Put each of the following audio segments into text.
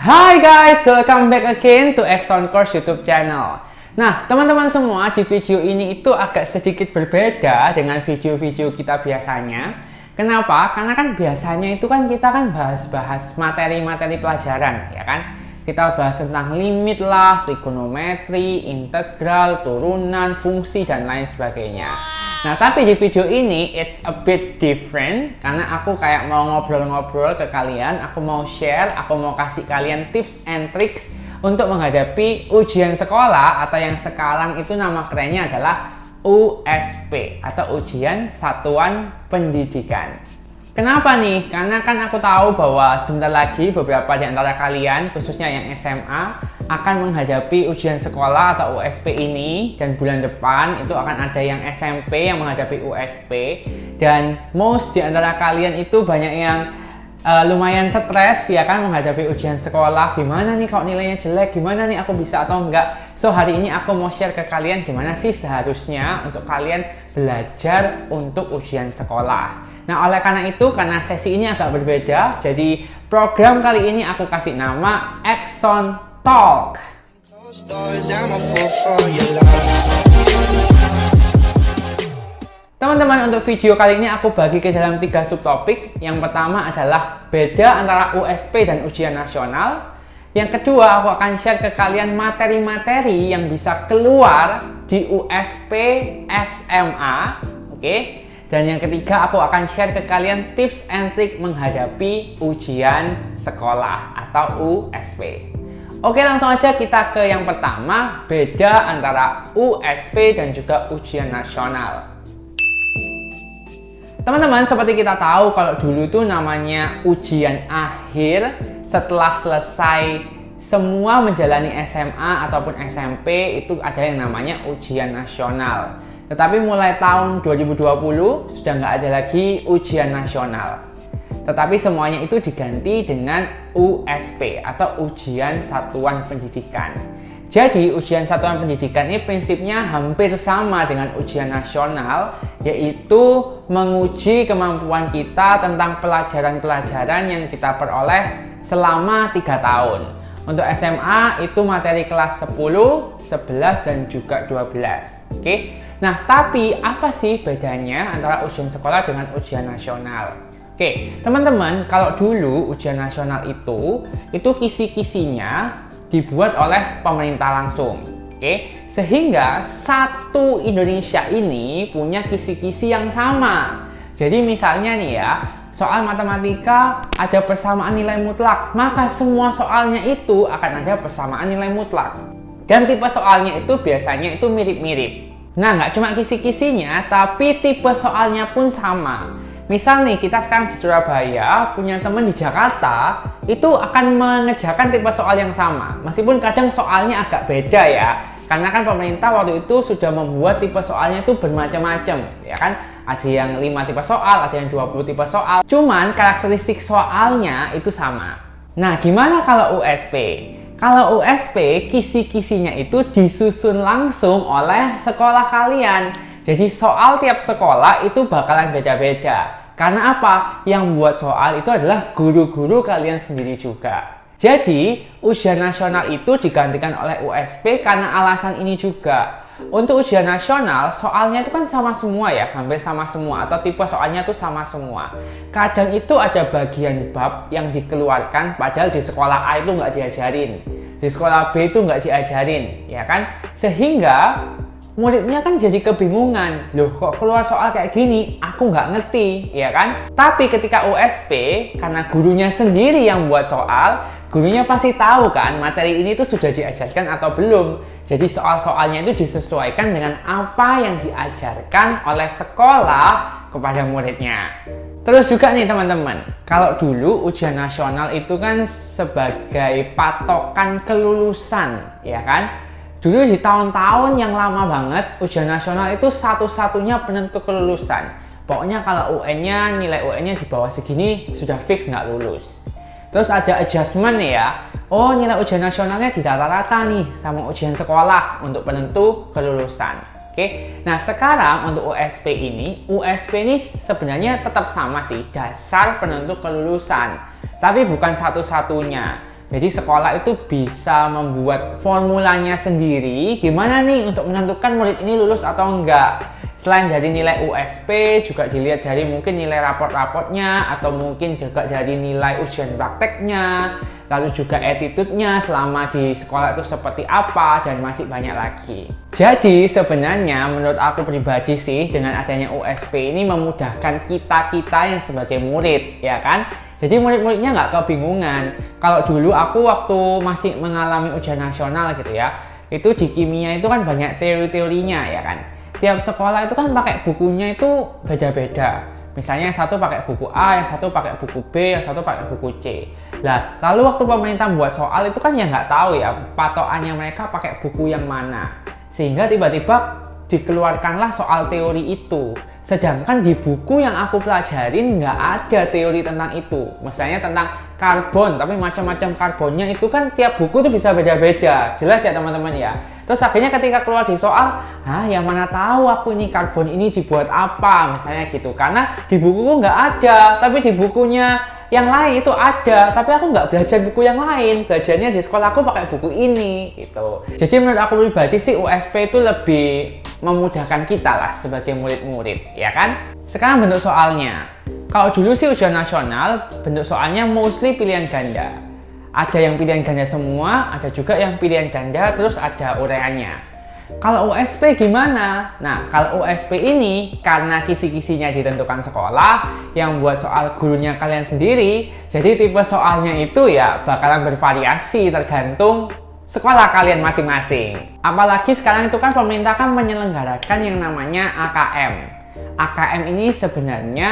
Hai guys, welcome back again to Exxon Course YouTube channel. Nah, teman-teman semua, di video ini itu agak sedikit berbeda dengan video-video kita biasanya. Kenapa? Karena kan biasanya itu kan kita kan bahas-bahas materi-materi pelajaran, ya kan? Kita bahas tentang limit lah, trigonometri, integral, turunan, fungsi, dan lain sebagainya. Nah, tapi di video ini it's a bit different karena aku kayak mau ngobrol-ngobrol ke kalian, aku mau share, aku mau kasih kalian tips and tricks untuk menghadapi ujian sekolah atau yang sekarang itu nama kerennya adalah USP atau Ujian Satuan Pendidikan. Kenapa nih? Karena kan aku tahu bahwa sebentar lagi beberapa di antara kalian, khususnya yang SMA, akan menghadapi ujian sekolah atau USP ini, dan bulan depan itu akan ada yang SMP yang menghadapi USP, dan most di antara kalian itu banyak yang lumayan stres ya kan menghadapi ujian sekolah. Gimana nih kalau nilainya jelek, gimana nih aku bisa atau enggak. So hari ini aku mau share ke kalian gimana sih seharusnya untuk kalian belajar untuk ujian sekolah. Nah, oleh karena itu, karena sesi ini agak berbeda, jadi program kali ini aku kasih nama Exxon Talk. Teman-teman, untuk video kali ini aku bagi ke dalam 3 subtopik. Yang pertama adalah beda antara USP dan ujian nasional. Yang kedua, aku akan share ke kalian materi-materi yang bisa keluar di USP SMA. Oke? Dan yang ketiga, aku akan share ke kalian tips and trik menghadapi ujian sekolah atau USP. Oke, langsung aja kita ke yang pertama, beda antara USP dan juga ujian nasional. Teman-teman, seperti kita tahu kalau dulu tuh namanya ujian akhir setelah selesai semua menjalani SMA ataupun SMP itu ada yang namanya ujian nasional. Tetapi mulai tahun 2020 sudah nggak ada lagi ujian nasional. Tetapi semuanya itu diganti dengan USP atau Ujian Satuan Pendidikan. Jadi ujian satuan pendidikan ini prinsipnya hampir sama dengan ujian nasional, yaitu menguji kemampuan kita tentang pelajaran-pelajaran yang kita peroleh selama 3 tahun. Untuk SMA itu materi kelas 10, 11, dan juga 12. Oke? Nah, tapi apa sih bedanya antara ujian sekolah dengan ujian nasional? Oke, teman-teman, kalau dulu ujian nasional itu kisi-kisinya dibuat oleh pemerintah langsung. Oke, sehingga satu Indonesia ini punya kisi-kisi yang sama. Jadi misalnya nih ya, soal matematika ada persamaan nilai mutlak, maka semua soalnya itu akan ada persamaan nilai mutlak. Dan tipe soalnya itu biasanya itu mirip-mirip. Nah, nggak cuma kisi-kisinya, tapi tipe soalnya pun sama. Misal nih, kita sekarang di Surabaya, punya teman di Jakarta, itu akan mengerjakan tipe soal yang sama. Meskipun kadang soalnya agak beda ya. Karena kan pemerintah waktu itu sudah membuat tipe soalnya itu bermacam-macam, ya kan? Ada yang 5 tipe soal, ada yang 20 tipe soal. Cuman karakteristik soalnya itu sama. Nah, gimana kalau USP? Kalau USP, kisi-kisinya itu disusun langsung oleh sekolah kalian. Jadi soal tiap sekolah itu bakalan beda-beda. Karena apa? Yang buat soal itu adalah guru-guru kalian sendiri juga. Jadi, ujian nasional itu digantikan oleh USP karena alasan ini juga. Untuk ujian nasional, soalnya itu kan sama semua ya, hampir sama semua, atau tipe soalnya itu sama semua. Kadang itu ada bagian bab yang dikeluarkan, padahal di sekolah A itu nggak diajarin, di sekolah B itu nggak diajarin, ya kan? Sehingga muridnya kan jadi kebingungan, loh kok keluar soal kayak gini, aku nggak ngerti, ya kan? Tapi ketika USP, karena gurunya sendiri yang buat soal, gurunya pasti tahu kan materi ini tuh sudah diajarkan atau belum. Jadi soal-soalnya itu disesuaikan dengan apa yang diajarkan oleh sekolah kepada muridnya. Terus juga nih teman-teman, kalau dulu ujian nasional itu kan sebagai patokan kelulusan, ya kan? Dulu di tahun-tahun yang lama banget, ujian nasional itu satu-satunya penentu kelulusan. Pokoknya kalau UN-nya, nilai UN-nya di bawah segini, sudah fix nggak lulus. Terus ada adjustment ya. Oh, nilai ujian nasionalnya di rata-rata nih sama ujian sekolah untuk penentu kelulusan. Oke. Nah, sekarang untuk USP ini sebenarnya tetap sama sih, dasar penentu kelulusan. Tapi bukan satu-satunya. Jadi sekolah itu bisa membuat formulanya sendiri gimana nih untuk menentukan murid ini lulus atau enggak. Selain dari nilai USP, juga dilihat dari mungkin nilai raport-raportnya, atau mungkin juga dari nilai ujian prakteknya, lalu juga attitude-nya selama di sekolah itu seperti apa, dan masih banyak lagi. Jadi sebenarnya menurut aku pribadi sih, dengan adanya USP ini memudahkan kita-kita yang sebagai murid, ya kan? Jadi murid-muridnya nggak kebingungan. Kalau dulu aku waktu masih mengalami ujian nasional gitu ya, itu di kimia itu kan banyak teori-teorinya ya kan. Tiap sekolah itu kan pakai bukunya itu beda-beda. Misalnya yang satu pakai buku A, yang satu pakai buku B, yang satu pakai buku C. Lah, lalu waktu pemerintah buat soal itu kan ya nggak tahu ya patokannya mereka pakai buku yang mana. Sehingga tiba-tiba dikeluarkanlah soal teori itu. Sedangkan di buku yang aku pelajarin nggak ada teori tentang itu. Misalnya tentang karbon, tapi macam-macam karbonnya itu kan tiap buku tuh bisa beda-beda. Jelas ya teman-teman ya. Terus akhirnya ketika keluar di soal, yang mana tahu aku ini karbon ini dibuat apa, misalnya gitu. Karena di bukuku nggak ada, tapi di bukunya yang lain itu ada. Tapi aku nggak belajar buku yang lain, belajarnya di sekolah aku pakai buku ini, gitu. Jadi menurut aku pribadi sih USP itu lebih memudahkan kita lah sebagai murid-murid, ya kan? Sekarang bentuk soalnya. Kalau dulu sih ujian nasional, bentuk soalnya mostly pilihan ganda. Ada yang pilihan ganda semua, ada juga yang pilihan ganda, terus ada uraiannya. Kalau USP gimana? Nah, kalau USP ini karena kisi-kisinya ditentukan sekolah, yang buat soal gurunya kalian sendiri, jadi tipe soalnya itu ya bakalan bervariasi tergantung sekolah kalian masing-masing. Apalagi sekarang itu kan pemerintah kan menyelenggarakan yang namanya AKM. AKM ini sebenarnya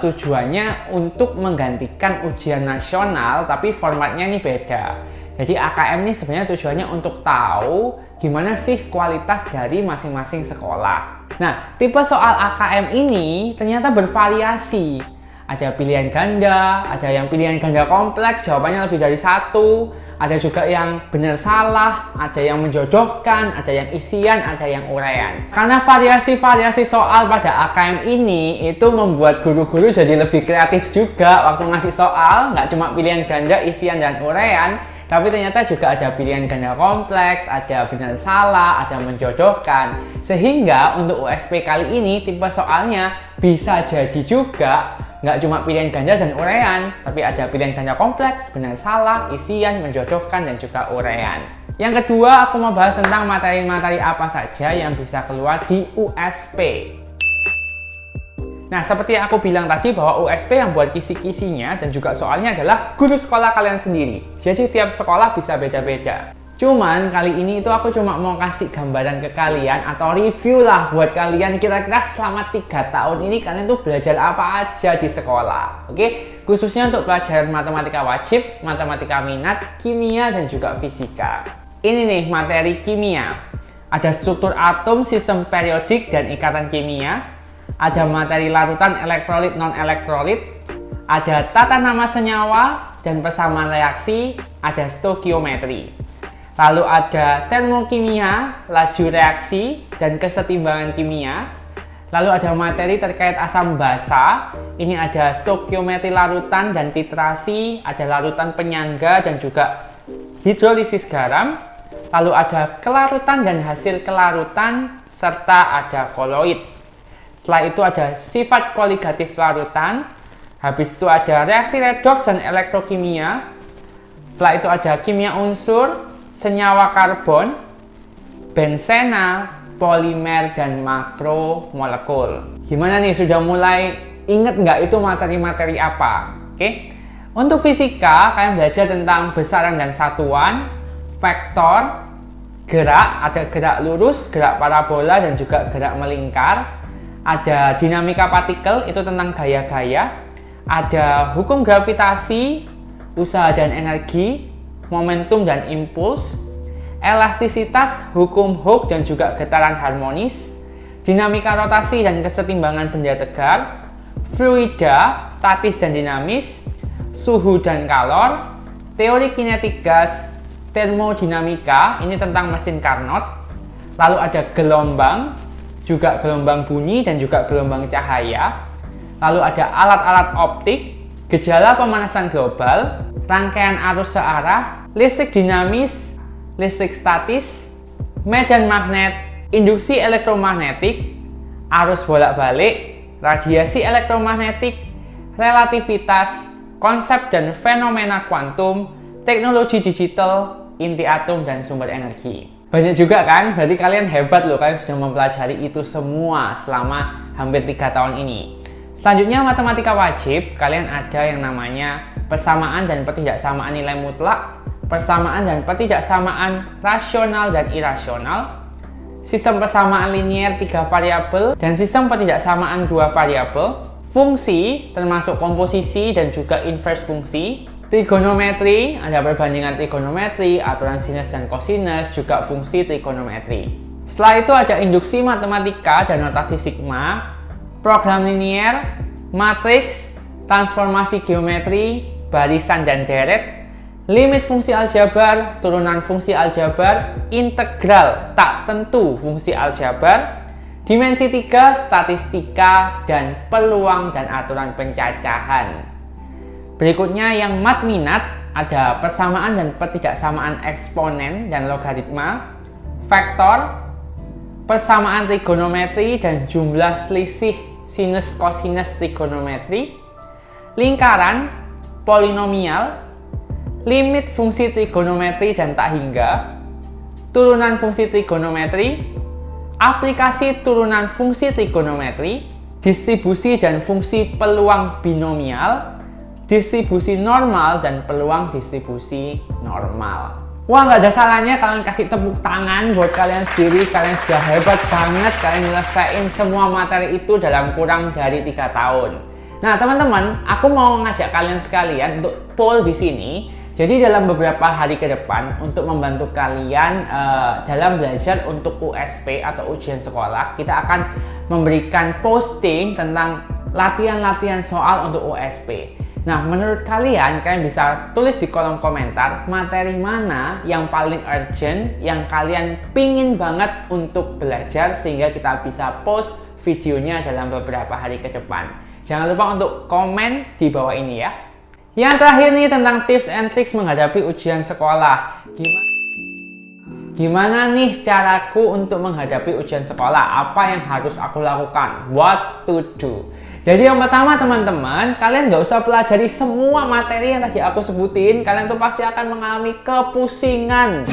tujuannya untuk menggantikan ujian nasional, tapi formatnya ini beda. Jadi AKM ini sebenarnya tujuannya untuk tahu gimana sih kualitas dari masing-masing sekolah. Nah, tipe soal AKM ini ternyata bervariasi. Ada pilihan ganda, ada yang pilihan ganda kompleks, jawabannya lebih dari satu. Ada juga yang benar salah, ada yang menjodohkan, ada yang isian, ada yang uraian. Karena variasi-variasi soal pada AKM ini itu membuat guru-guru jadi lebih kreatif juga waktu ngasih soal. Nggak cuma pilihan ganda, isian, dan uraian, tapi ternyata juga ada pilihan ganda kompleks, ada benar salah, ada menjodohkan. Sehingga untuk USP kali ini tipe soalnya bisa jadi juga nggak cuma pilihan ganda dan uraian, tapi ada pilihan ganda kompleks, benar salah, isian, menjodohkan, dan juga uraian. Yang kedua, aku mau bahas tentang materi-materi apa saja yang bisa keluar di USP. Nah, seperti yang aku bilang tadi bahwa USP yang buat kisi-kisinya dan juga soalnya adalah guru sekolah kalian sendiri. Jadi tiap sekolah bisa beda-beda. Cuman kali ini itu aku cuma mau kasih gambaran ke kalian atau review lah buat kalian kira-kira selama 3 tahun ini kalian tuh belajar apa aja di sekolah. Oke? Khususnya untuk pelajaran matematika wajib, matematika minat, kimia, dan juga fisika. Ini nih materi kimia. Ada struktur atom, sistem periodik, dan ikatan kimia. Ada materi larutan elektrolit non-elektrolit. Ada tata nama senyawa dan persamaan reaksi. Ada stoikiometri. Lalu ada termokimia, laju reaksi, dan kesetimbangan kimia. Lalu ada materi terkait asam basa. Ini ada stoikiometri larutan dan titrasi, ada larutan penyangga dan juga hidrolisis garam. Lalu ada kelarutan dan hasil kelarutan, serta ada koloid. Setelah itu ada sifat koligatif larutan. Habis itu ada reaksi redoks dan elektrokimia. Setelah itu ada kimia unsur, senyawa karbon, bensena, polimer, dan makromolekul. Gimana nih, sudah mulai inget nggak itu materi-materi apa? Oke. Untuk fisika, kalian belajar tentang besaran dan satuan, vektor, gerak, ada gerak lurus, gerak parabola, dan juga gerak melingkar. Ada dinamika partikel, itu tentang gaya-gaya. Ada hukum gravitasi, usaha dan energi, momentum dan impuls, elastisitas, hukum Hooke dan juga getaran harmonis, dinamika rotasi dan kesetimbangan benda tegar, fluida, statis dan dinamis, suhu dan kalor, teori kinetik gas, termodinamika, ini tentang mesin Carnot, lalu ada gelombang, juga gelombang bunyi dan juga gelombang cahaya, lalu ada alat-alat optik, gejala pemanasan global, rangkaian arus searah, listrik dinamis, listrik statis, medan magnet, induksi elektromagnetik, arus bolak-balik, radiasi elektromagnetik, relativitas, konsep dan fenomena kuantum, teknologi digital, inti atom, dan sumber energi. Banyak juga kan? Berarti kalian hebat loh, kalian sudah mempelajari itu semua selama hampir 3 tahun ini. Selanjutnya matematika wajib, kalian ada yang namanya persamaan dan pertidaksamaan nilai mutlak, persamaan dan pertidaksamaan rasional dan irasional, sistem persamaan linier 3 variabel, dan sistem pertidaksamaan 2 variabel, fungsi termasuk komposisi dan juga inverse fungsi, trigonometri, ada perbandingan trigonometri, aturan sinus dan kosinus, juga fungsi trigonometri. Setelah itu ada induksi matematika dan notasi sigma, program linier, matriks, transformasi geometri, barisan dan deret, limit fungsi aljabar, turunan fungsi aljabar, integral tak tentu fungsi aljabar, dimensi 3, statistika, dan peluang dan aturan pencacahan. Berikutnya yang mat minat ada persamaan dan pertidaksamaan eksponen dan logaritma, vektor, persamaan trigonometri dan jumlah selisih sinus kosinus trigonometri, lingkaran, polinomial, limit fungsi trigonometri dan tak hingga, turunan fungsi trigonometri, aplikasi turunan fungsi trigonometri, distribusi dan fungsi peluang binomial, distribusi normal dan peluang distribusi normal. Wah, nggak ada salahnya kalian kasih tepuk tangan buat kalian sendiri. Kalian sudah hebat banget, kalian nyelesain semua materi itu dalam kurang dari 3 tahun. Nah teman-teman, aku mau ngajak kalian sekalian untuk poll di sini. Jadi dalam beberapa hari ke depan untuk membantu kalian dalam belajar untuk USP atau ujian sekolah, kita akan memberikan posting tentang latihan-latihan soal untuk USP. Nah, menurut kalian bisa tulis di kolom komentar materi mana yang paling urgent, yang kalian pingin banget untuk belajar sehingga kita bisa post videonya dalam beberapa hari ke depan. Jangan lupa untuk komen di bawah ini ya. Yang terakhir nih tentang tips and tricks menghadapi ujian sekolah. Gimana nih caraku untuk menghadapi ujian sekolah? Apa yang harus aku lakukan? What to do? Jadi yang pertama teman-teman, kalian nggak usah pelajari semua materi yang tadi aku sebutin. Kalian tuh pasti akan mengalami kepusingan.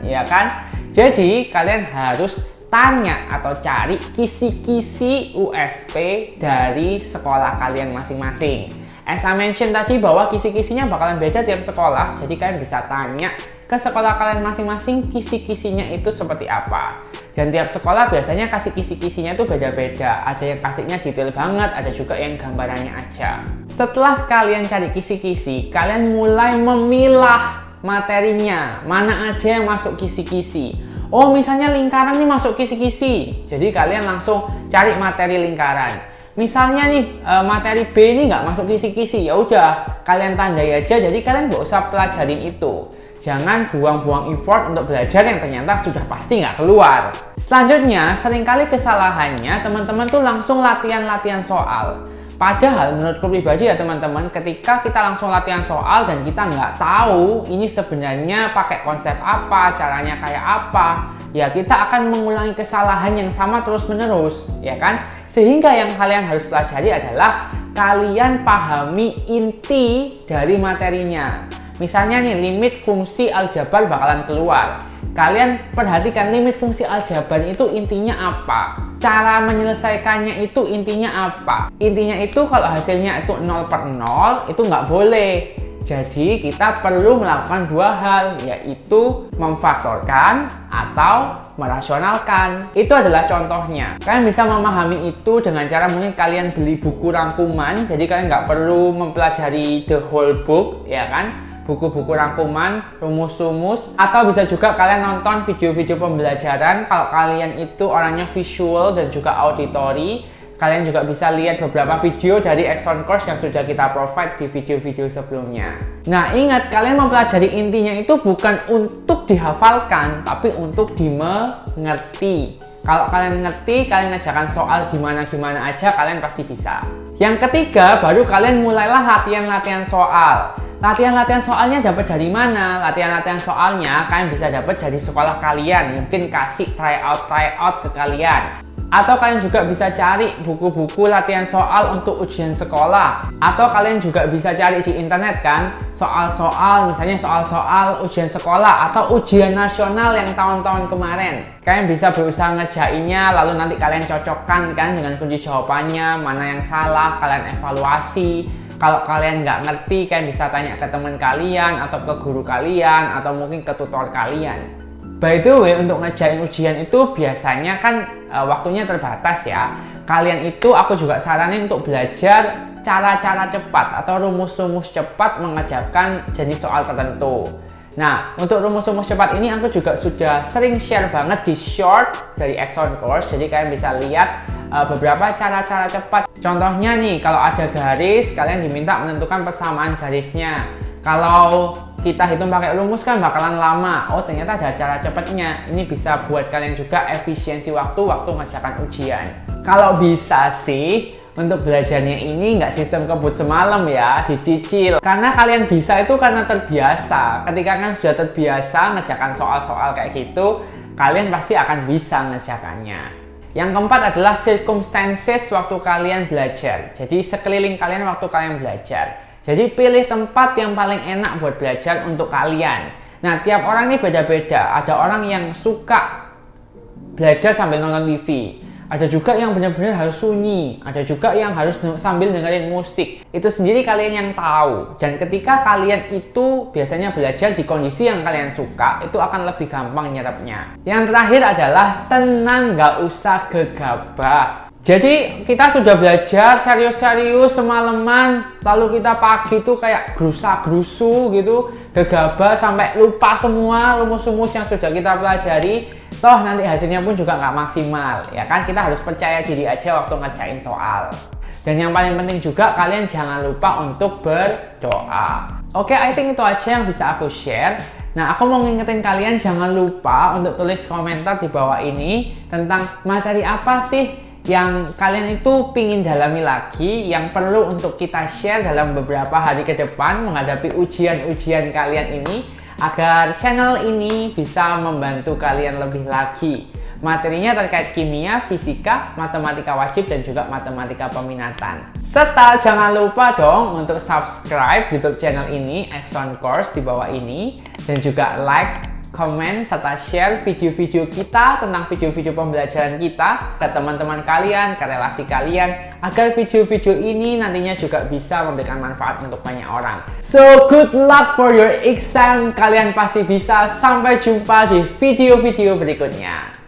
Ya kan? Jadi kalian harus tanya atau cari kisi-kisi USP dari sekolah kalian masing-masing. As I mention tadi bahwa kisi-kisinya bakalan beda tiap sekolah, jadi kalian bisa tanya ke sekolah kalian masing-masing kisi-kisinya itu seperti apa. Dan tiap sekolah biasanya kasih kisi-kisinya itu beda-beda. Ada yang kasihnya detail banget, ada juga yang gambarannya aja. Setelah kalian cari kisi-kisi, kalian mulai memilah materinya. Mana aja yang masuk kisi-kisi. Oh misalnya lingkaran nih masuk kisi-kisi, jadi kalian langsung cari materi lingkaran. Misalnya nih materi B ini nggak masuk kisi-kisi, ya udah kalian tandai aja. Jadi kalian nggak usah pelajarin itu. Jangan buang-buang effort untuk belajar yang ternyata sudah pasti nggak keluar. Selanjutnya, seringkali kesalahannya teman-teman tuh langsung latihan-latihan soal. Padahal menurutku pribadi ya teman-teman, ketika kita langsung latihan soal dan kita nggak tahu ini sebenarnya pakai konsep apa, caranya kayak apa, ya kita akan mengulangi kesalahan yang sama terus-menerus, ya kan? Sehingga yang kalian harus pelajari adalah kalian pahami inti dari materinya. Misalnya nih, limit fungsi aljabar bakalan keluar. Kalian perhatikan limit fungsi aljabar itu intinya apa? Cara menyelesaikannya itu intinya apa? Intinya itu kalau hasilnya itu 0/0 itu nggak boleh. Jadi kita perlu melakukan 2 hal, yaitu memfaktorkan atau merasionalkan. Itu adalah contohnya. Kalian bisa memahami itu dengan cara mungkin kalian beli buku rangkuman. Jadi kalian nggak perlu mempelajari the whole book, ya kan? Buku-buku rangkuman, rumus-rumus, atau bisa juga kalian nonton video-video pembelajaran. Kalau kalian itu orangnya visual dan juga auditory, kalian juga bisa lihat beberapa video dari Exxon Course yang sudah kita provide di video-video sebelumnya. Nah ingat, kalian mempelajari intinya itu bukan untuk dihafalkan, tapi untuk dimengerti. Kalau kalian ngerti, kalian ngerjakan soal gimana-gimana aja, kalian pasti bisa. Yang ketiga, baru kalian mulailah latihan-latihan soal. Latihan-latihan soalnya dapat dari mana? Latihan-latihan soalnya kalian bisa dapat dari sekolah kalian. Mungkin kasih try out ke kalian. Atau kalian juga bisa cari buku-buku latihan soal untuk ujian sekolah. Atau kalian juga bisa cari di internet kan, soal-soal, misalnya soal-soal ujian sekolah atau ujian nasional yang tahun-tahun kemarin. Kalian bisa berusaha ngerjainnya, lalu nanti kalian cocokkan kan dengan kunci jawabannya, mana yang salah, kalian evaluasi. Kalau kalian nggak ngerti, kalian bisa tanya ke teman kalian, atau ke guru kalian, atau mungkin ke tutor kalian. By the way, untuk ngerjain ujian itu biasanya kan waktunya terbatas ya. Kalian itu aku juga saranin untuk belajar cara-cara cepat atau rumus-rumus cepat mengerjakan jenis soal tertentu. Nah, untuk rumus-rumus cepat ini aku juga sudah sering share banget di short dari Exxon Course. Jadi kalian bisa lihat beberapa cara-cara cepat. Contohnya nih, kalau ada garis, kalian diminta menentukan persamaan garisnya. Kalau kita hitung pakai rumus kan bakalan lama. Oh, ternyata ada cara cepatnya. Ini bisa buat kalian juga efisiensi waktu ngerjakan ujian. Kalau bisa sih, untuk belajarnya ini nggak sistem kebut semalam ya, dicicil. Karena kalian bisa itu karena terbiasa. Ketika kalian sudah terbiasa ngerjakan soal-soal kayak gitu, kalian pasti akan bisa ngerjakannya. Yang keempat adalah circumstances waktu kalian belajar. Jadi sekeliling kalian waktu kalian belajar. Jadi pilih tempat yang paling enak buat belajar untuk kalian. Nah, tiap orang ini beda-beda. Ada orang yang suka belajar sambil nonton TV. Ada juga yang benar-benar harus sunyi. Ada juga yang harus sambil dengerin musik. Itu sendiri kalian yang tahu. Dan ketika kalian itu biasanya belajar di kondisi yang kalian suka, itu akan lebih gampang nyerapnya. Yang terakhir adalah tenang, nggak usah gegabah. Jadi kita sudah belajar serius-serius semalaman, lalu kita pagi tuh kayak gerusa-gerusu gitu, gegabah sampai lupa semua rumus-rumus yang sudah kita pelajari. Toh nanti hasilnya pun juga nggak maksimal, ya kan? Kita harus percaya diri aja waktu ngerjain soal. Dan yang paling penting juga kalian jangan lupa untuk berdoa. Oke, I think itu aja yang bisa aku share. Nah, aku mau ngingetin kalian jangan lupa untuk tulis komentar di bawah ini tentang materi apa sih yang kalian itu pingin dalami lagi, yang perlu untuk kita share dalam beberapa hari ke depan menghadapi ujian-ujian kalian ini, agar channel ini bisa membantu kalian lebih lagi. Materinya terkait kimia, fisika, matematika wajib, dan juga matematika peminatan. Serta jangan lupa dong untuk subscribe YouTube channel ini, Exxon Course, di bawah ini, dan juga like, komen, serta share video-video kita tentang video-video pembelajaran kita ke teman-teman kalian, ke relasi kalian, agar video-video ini nantinya juga bisa memberikan manfaat untuk banyak orang. So, good luck for your exam. Kalian pasti bisa. Sampai jumpa di video-video berikutnya.